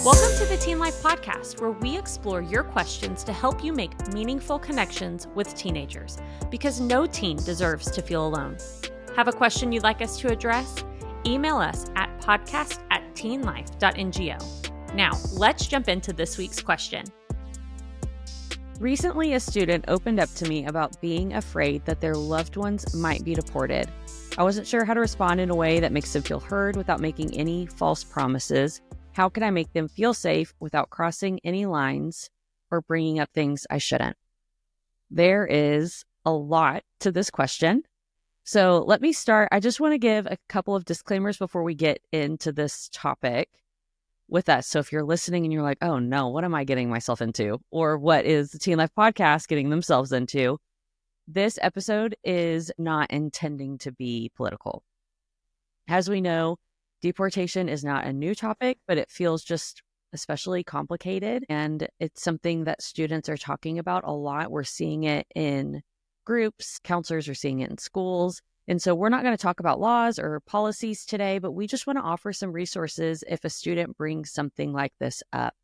Welcome to the Teen Life Podcast, where we explore your questions to help you make meaningful connections with teenagers, because no teen deserves to feel alone. Have a question you'd like us to address? Email us at podcast@teenlife.ngo. Now, let's jump into this week's question. Recently, a student opened up to me about being afraid that their loved ones might be deported. I wasn't sure how to respond in a way that makes them feel heard without making any false promises. How can I make them feel safe without crossing any lines or bringing up things I shouldn't? There is a lot to this question. So let me start. I just want to give a couple of disclaimers before we get into this topic with us. So if you're listening and you're like, oh no, what am I getting myself into? Or what is the Teen Life Podcast getting themselves into? This episode is not intending to be political. As we know, deportation is not a new topic, but it feels just especially complicated. And it's something that students are talking about a lot. We're seeing it in groups, counselors are seeing it in schools. And so we're not going to talk about laws or policies today, but we just want to offer some resources if a student brings something like this up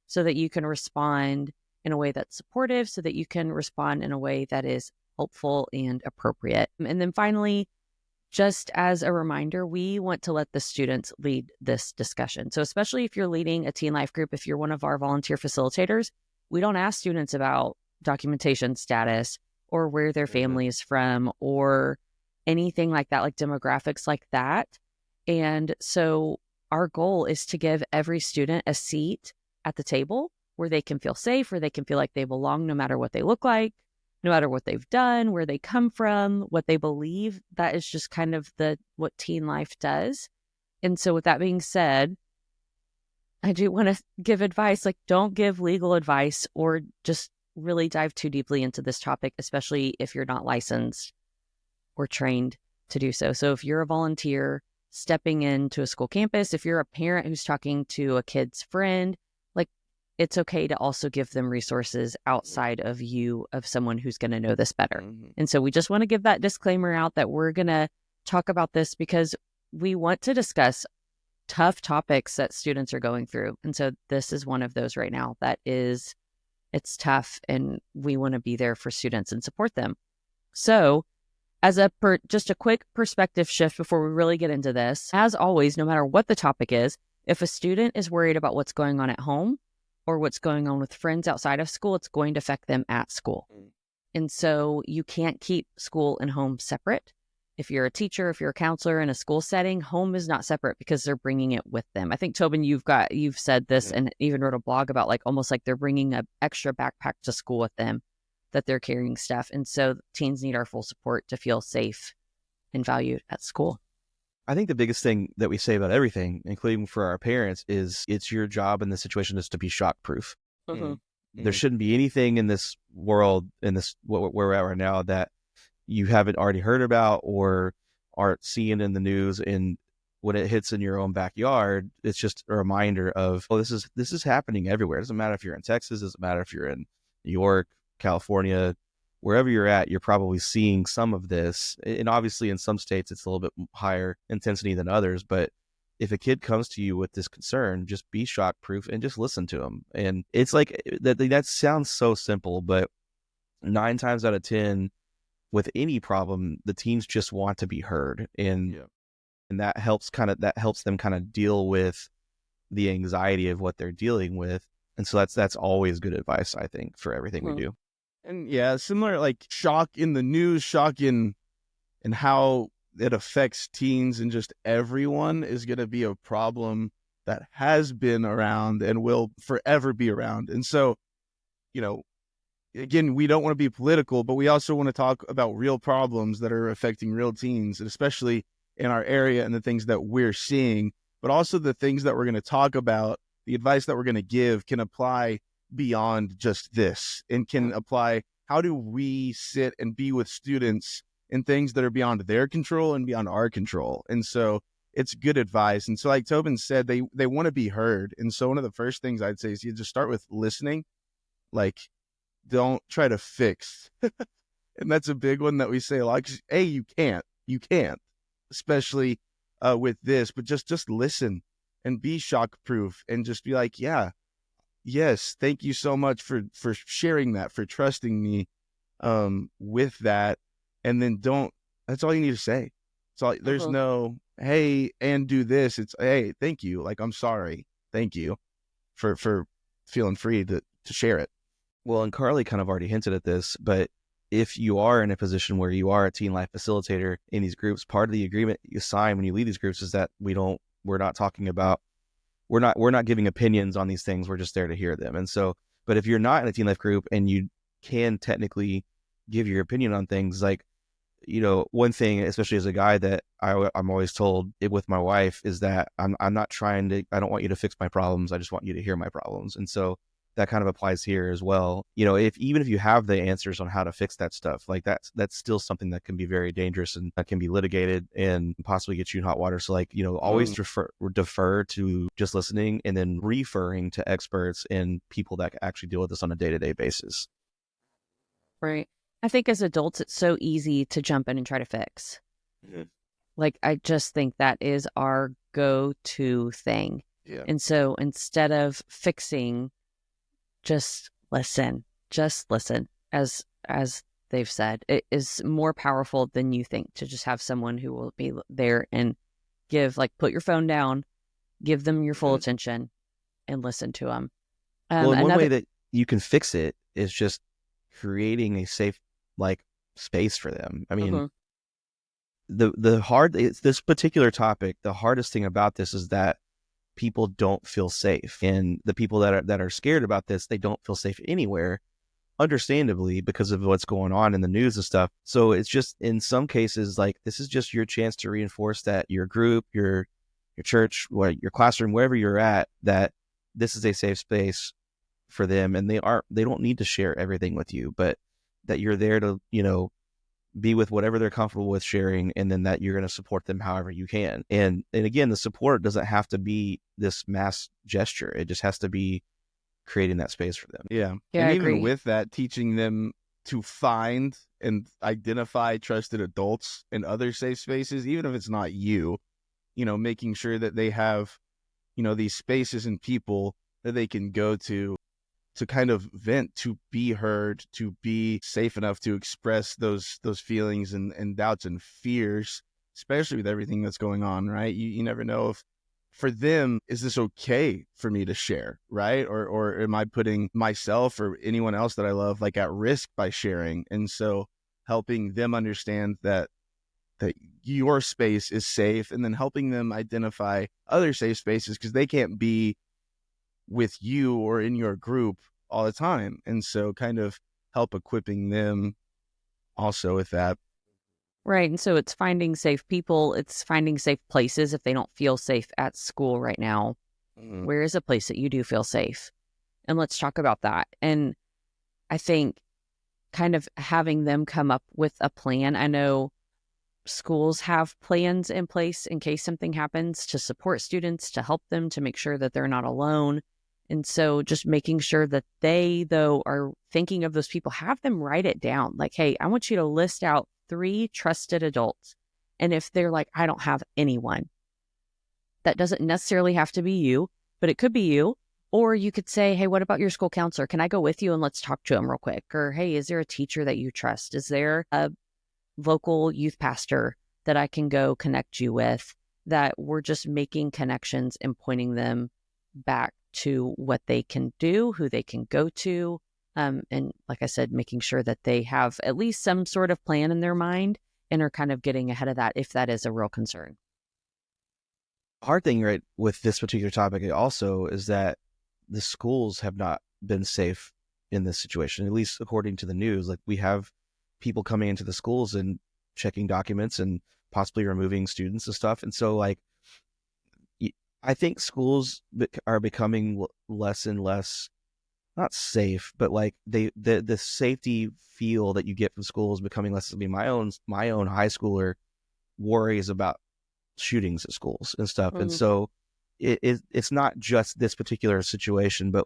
so that you can respond in a way that's supportive, so that you can respond in a way that is helpful and appropriate. And then finally, just as a reminder, we want to let the students lead this discussion. So especially if you're leading a Teen Life group, if you're one of our volunteer facilitators, we don't ask students about documentation status or where their family is from or anything like that, like demographics like that. And so our goal is to give every student a seat at the table where they can feel safe, where they can feel like they belong no matter what they look like, no matter what they've done, where they come from, what they believe. That is just kind of what Teen Life does. And so with that being said, I do want to give advice, like don't give legal advice or just really dive too deeply into this topic, especially if you're not licensed or trained to do so. So if you're a volunteer stepping into a school campus, if you're a parent who's talking to a kid's friend, it's okay to also give them resources outside of you, of someone who's going to know this better. Mm-hmm. And so we just want to give that disclaimer out that we're going to talk about this because we want to discuss tough topics that students are going through. And so this is one of those right now it's tough, and we want to be there for students and support them. So as just a quick perspective shift before we really get into this, as always, no matter what the topic is, if a student is worried about what's going on at home, or what's going on with friends outside of school, it's going to affect them at school. And so you can't keep school and home separate. If you're a teacher, if you're a counselor in a school setting, home is not separate because they're bringing it with them. I think, Tobin, you've said this and even wrote a blog about almost like they're bringing an extra backpack to school with them, that they're carrying stuff. And so teens need our full support to feel safe and valued at school. I think the biggest thing that we say about everything, including for our parents, is it's your job in this situation is to be shock-proof. Mm-hmm. There shouldn't be anything in this world, in this where we're at right now, that you haven't already heard about or aren't seeing in the news. And when it hits in your own backyard, it's just a reminder of, oh, this is happening everywhere. It doesn't matter if you're in Texas, it doesn't matter if you're in New York, California. Wherever you're at, you're probably seeing some of this. And obviously in some states, it's a little bit higher intensity than others. But if a kid comes to you with this concern, just be shock proof and just listen to them. And it's like that sounds so simple, but 9 times out of 10 with any problem, the teens just want to be heard. And that helps them kind of deal with the anxiety of what they're dealing with. And so that's always good advice, I think, for everything we do. And similar, like shock in the news, shock in how it affects teens and just everyone is going to be a problem that has been around and will forever be around. And so, again, we don't want to be political, but we also want to talk about real problems that are affecting real teens, and especially in our area and the things that we're seeing, but also the things that we're going to talk about, the advice that we're going to give can apply beyond just this and can apply. How do we sit and be with students in things that are beyond their control and beyond our control? And so it's good advice. And so like Tobin said, they want to be heard. And so one of the first things I'd say is you just start with listening. Like, don't try to fix. And that's a big one that we say a lot. 'Cause, you can't, especially with this, but just listen and be shock proof and just be like, yeah, yes, thank you so much for sharing that, for trusting me with that. And then that's all you need to say. So there's no, hey, and do this. It's, hey, thank you. Like, I'm sorry. Thank you for feeling free to share it. Well, and Karlie kind of already hinted at this, but if you are in a position where you are a teen life facilitator in these groups, part of the agreement you sign when you lead these groups is that we're not talking about, we're not giving opinions on these things. We're just there to hear them. And so, but if you're not in a teen life group and you can technically give your opinion on things, like, you know, one thing, especially as a guy, that I'm always told with my wife is that I don't want you to fix my problems. I just want you to hear my problems. And so that kind of applies here as well. You know, even if you have the answers on how to fix that stuff, like that's still something that can be very dangerous and that can be litigated and possibly get you in hot water. So, like, you know, always defer to just listening and then referring to experts and people that actually deal with this on a day-to-day basis. Right. I think as adults, it's so easy to jump in and try to fix. Mm-hmm. Like, I just think that is our go-to thing. Yeah. And so instead of fixing, just listen, as they've said. It is more powerful than you think to just have someone who will be there and put your phone down, give them your full attention and listen to them. Well, one way that you can fix it is just creating a safe, space for them. I mean, this particular topic, the hardest thing about this is that people don't feel safe, and the people that are scared about this, they don't feel safe anywhere, understandably, because of what's going on in the news and stuff. So it's just, in some cases, this is just your chance to reinforce that your group, your church, your classroom, wherever you're at, that this is a safe space for them, and they don't need to share everything with you, but that you're there to, be with whatever they're comfortable with sharing, and then that you're going to support them however you can. And again, the support doesn't have to be this mass gesture. It just has to be creating that space for them. Yeah. And even agree with that, teaching them to find and identify trusted adults in other safe spaces, even if it's not you, making sure that they have, these spaces and people that they can go to kind of vent, to be heard, to be safe enough to express those feelings and doubts and fears, especially with everything that's going on, right? You never know if, for them, is this okay for me to share, right? Or am I putting myself or anyone else that I love at risk by sharing? And so helping them understand that your space is safe, and then helping them identify other safe spaces, because they can't be with you or in your group all the time. And so kind of help equipping them also with that. Right. And so it's finding safe people. It's finding safe places if they don't feel safe at school right now. Mm-hmm. Where is a place that you do feel safe? And let's talk about that. And I think kind of having them come up with a plan. I know schools have plans in place in case something happens, to support students, to help them, to make sure that they're not alone. And so just making sure that they, though, are thinking of those people, have them write it down. Hey, I want you to list out 3 trusted adults. And if they're like, I don't have anyone, that doesn't necessarily have to be you, but it could be you. Or you could say, hey, what about your school counselor? Can I go with you and let's talk to him real quick? Or, hey, is there a teacher that you trust? Is there a local youth pastor that I can go connect you with? That we're just making connections and pointing them back to what they can do, who they can go to. And like I said, making sure that they have at least some sort of plan in their mind and are kind of getting ahead of that if that is a real concern. Hard thing, right, with this particular topic also is that the schools have not been safe in this situation, at least according to the news. We have people coming into the schools and checking documents and possibly removing students and stuff. And so I think schools are becoming less and less, not safe, but the safety feel that you get from schools becoming less. I mean, my own high schooler worries about shootings at schools and stuff. Mm-hmm. And so it's not just this particular situation, but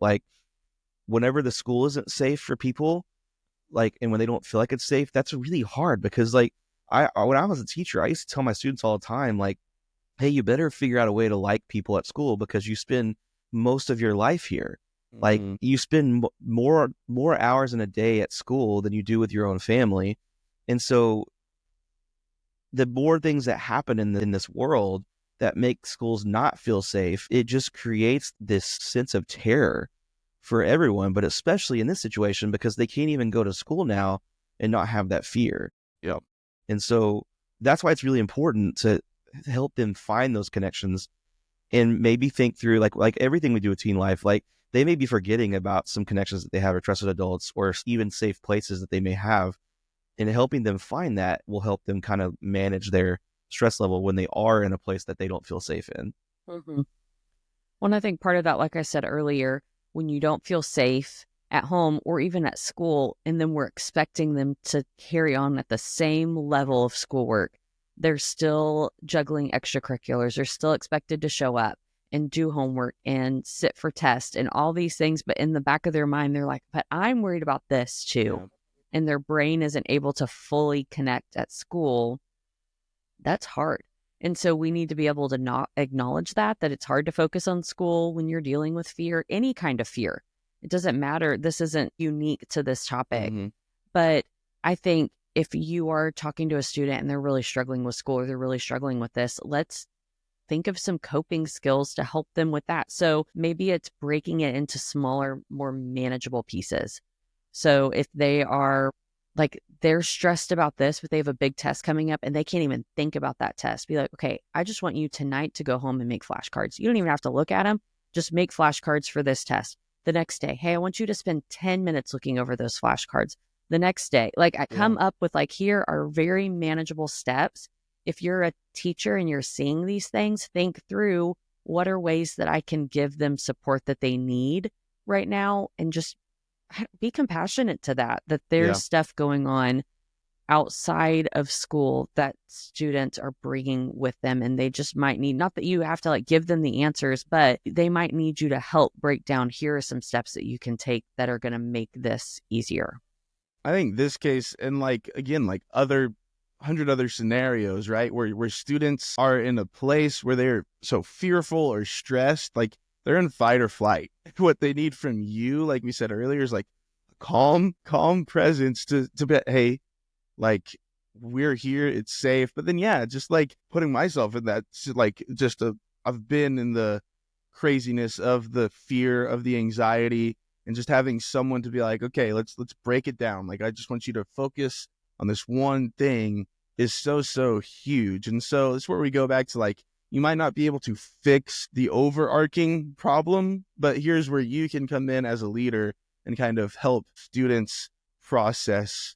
whenever the school isn't safe for people, and when they don't feel like it's safe, that's really hard, because when I was a teacher, I used to tell my students all the time, hey, you better figure out a way to like people at school because you spend most of your life here. Like you spend more hours in a day at school than you do with your own family. And so the more things that happen in this world that make schools not feel safe, it just creates this sense of terror for everyone, but especially in this situation because they can't even go to school now and not have that fear. Yep. And so that's why it's really important to help them find those connections and maybe think through like everything we do with teen life, like they may be forgetting about some connections that they have with trusted adults or even safe places that they may have. And helping them find that will help them kind of manage their stress level when they are in a place that they don't feel safe in. Mm-hmm. Well, I think part of that, like I said earlier, when you don't feel safe at home or even at school, and then we're expecting them to carry on at the same level of schoolwork, they're still juggling extracurriculars. They're still expected to show up and do homework and sit for tests and all these things. But in the back of their mind, they're like, but I'm worried about this too. Yeah. And their brain isn't able to fully connect at school. That's hard. And so we need to be able to not acknowledge that it's hard to focus on school when you're dealing with fear, any kind of fear. It doesn't matter. This isn't unique to this topic. Mm-hmm. But I think if you are talking to a student and they're really struggling with school or they're really struggling with this, let's think of some coping skills to help them with that. So maybe it's breaking it into smaller, more manageable pieces. So if they are like, they're stressed about this, but they have a big test coming up and they can't even think about that test. Be like, okay, I just want you tonight to go home and make flashcards. You don't even have to look at them. Just make flashcards for this test. The next day, hey, I want you to spend 10 minutes looking over those flashcards. The next day, like I come up with like, here are very manageable steps. If you're a teacher and you're seeing these things, think through what are ways that I can give them support that they need right now, and just be compassionate to that there's stuff going on outside of school that students are bringing with them, and they just might need, not that you have to like give them the answers, but they might need you to help break down, here are some steps that you can take that are going to make this easier. I think this case, and like, again, like 100 other scenarios, right, where students are in a place where they're so fearful or stressed, like they're in fight or flight. What they need from you, like we said earlier, is like calm presence to be, hey, like, we're here, it's safe. But then, just like putting myself in that, like, I've been in the craziness of the fear, of the anxiety, and just having someone to be like, okay, let's break it down. Like, I just want you to focus on this one thing is so huge. And so it's where we go back to, like, you might not be able to fix the overarching problem, but here's where you can come in as a leader and kind of help students process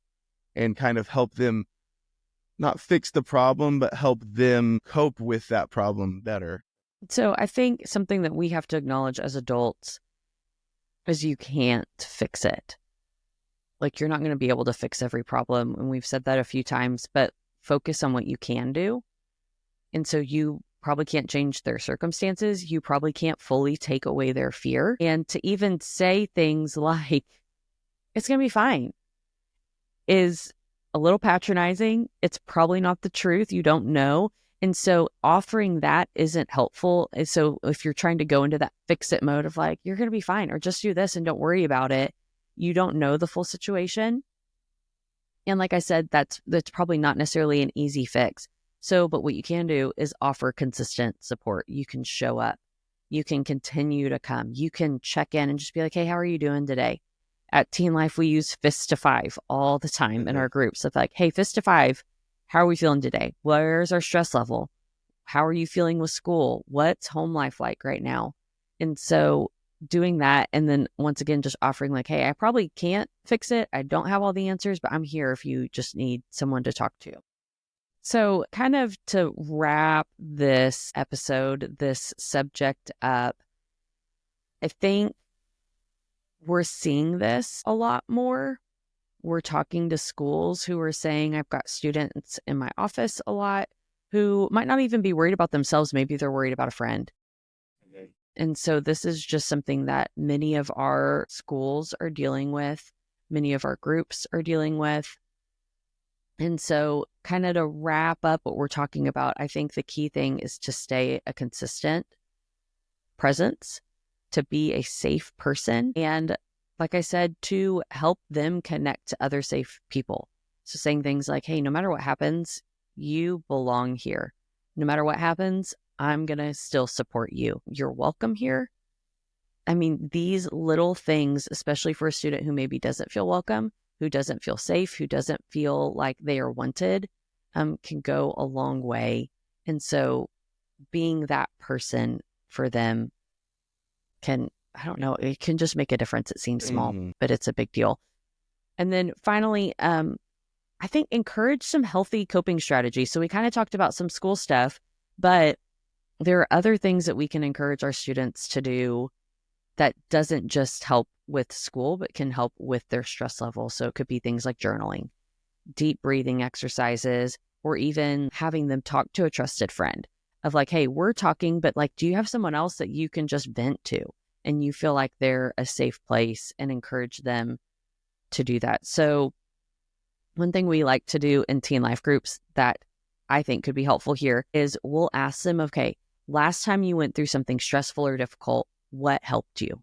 and kind of help them not fix the problem, but help them cope with that problem better. So I think something that we have to acknowledge as adults is you can't fix it. Like, you're not going to be able to fix every problem. And we've said that a few times, but focus on what you can do. And so you probably can't change their circumstances. You probably can't fully take away their fear. And to even say things like, it's going to be fine, is a little patronizing. It's probably not the truth. You don't know. And so offering that isn't helpful. And so if you're trying to go into that fix it mode of like, you're going to be fine, or just do this and don't worry about it, you don't know the full situation. And like I said, that's probably not necessarily an easy fix. So, but what you can do is offer consistent support. You can show up. You can continue to come. You can check in and just be like, hey, how are you doing today? At Teen Life, we use fist to 5 all the time in our groups. So it's like, hey, fist to 5, how are we feeling today? Where's our stress level? How are you feeling with school? What's home life like right now? And so doing that, and then once again, just offering like, hey, I probably can't fix it. I don't have all the answers, but I'm here if you just need someone to talk to. So kind of to wrap this episode, this subject up, I think we're seeing this a lot more. We're talking to schools who are saying, I've got students in my office a lot who might not even be worried about themselves. Maybe they're worried about a friend. Okay. And so this is just something that many of our schools are dealing with. Many of our groups are dealing with. And so kind of to wrap up what we're talking about, I think the key thing is to stay a consistent presence, to be a safe person, and like I said, to help them connect to other safe people. So saying things like, hey, no matter what happens, you belong here. No matter what happens, I'm going to still support you. You're welcome here. I mean, these little things, especially for a student who maybe doesn't feel welcome, who doesn't feel safe, who doesn't feel like they are wanted, can go a long way. And so being that person for them can, I don't know, it can just make a difference. It seems small, but it's a big deal. And then finally, I think encourage some healthy coping strategies. So we kind of talked about some school stuff, but there are other things that we can encourage our students to do that doesn't just help with school, but can help with their stress level. So it could be things like journaling, deep breathing exercises, or even having them talk to a trusted friend of like, hey, we're talking, but like, do you have someone else that you can just vent to and you feel like they're a safe place, and encourage them to do that. So one thing we like to do in teen life groups that I think could be helpful here is we'll ask them, okay, last time you went through something stressful or difficult, what helped you?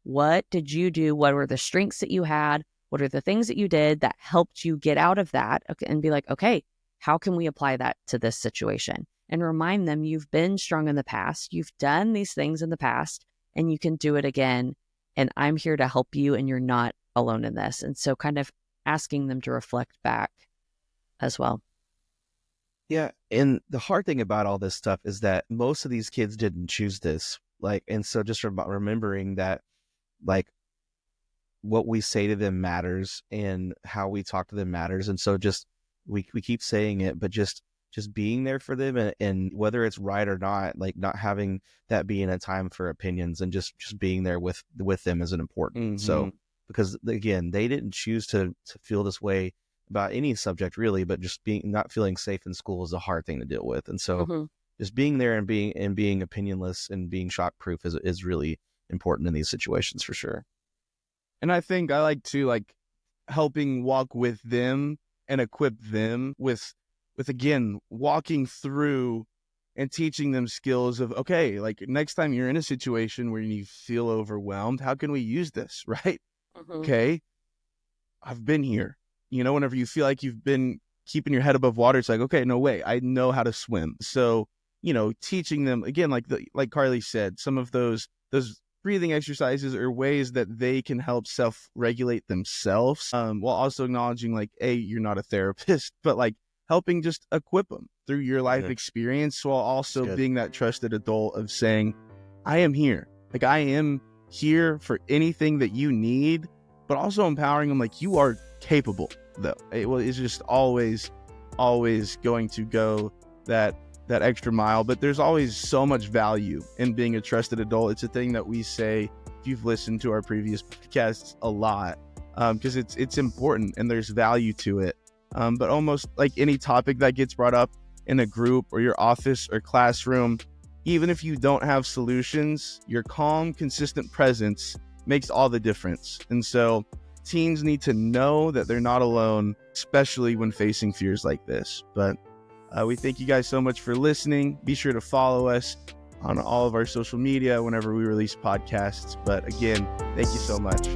What did you do? What were the strengths that you had? What are the things that you did that helped you get out of that? Okay, and be like, okay, how can we apply that to this situation? And remind them you've been strong in the past. You've done these things in the past, and you can do it again. And I'm here to help you, and you're not alone in this. And so kind of asking them to reflect back as well. Yeah. And the hard thing about all this stuff is that most of these kids didn't choose this. Like, and so just remembering that, like, what we say to them matters and how we talk to them matters. And so just, we keep saying it, but just being there for them, and whether it's right or not, like not having that being a time for opinions, and just being there with them is an important. So, because again, they didn't choose to feel this way about any subject really, but just not feeling safe in school is a hard thing to deal with. And so just being there and being opinionless and being shock proof is really important in these situations for sure. And I think I like to helping walk with them and equip them with again, walking through and teaching them skills of, okay, like next time you're in a situation where you feel overwhelmed, how can we use this? Right. Okay. I've been here, whenever you feel like you've been keeping your head above water, it's like, okay, no way, I know how to swim. So, teaching them again, like Karlie said, some of those breathing exercises are ways that they can help self-regulate themselves, while also acknowledging like, hey, you're not a therapist, but like helping just equip them through your life experience, while also being that trusted adult of saying, I am here. Like, I am here for anything that you need, but also empowering them like you are capable, though. It's just always going to go that extra mile, but there's always so much value in being a trusted adult. It's a thing that we say, if you've listened to our previous podcasts, a lot, because it's important and there's value to it. But almost like any topic that gets brought up in a group or your office or classroom, even if you don't have solutions, your calm, consistent presence makes all the difference. And so teens need to know that they're not alone, especially when facing fears like this. But we thank you guys so much for listening. Be sure to follow us on all of our social media whenever we release podcasts. But again, thank you so much.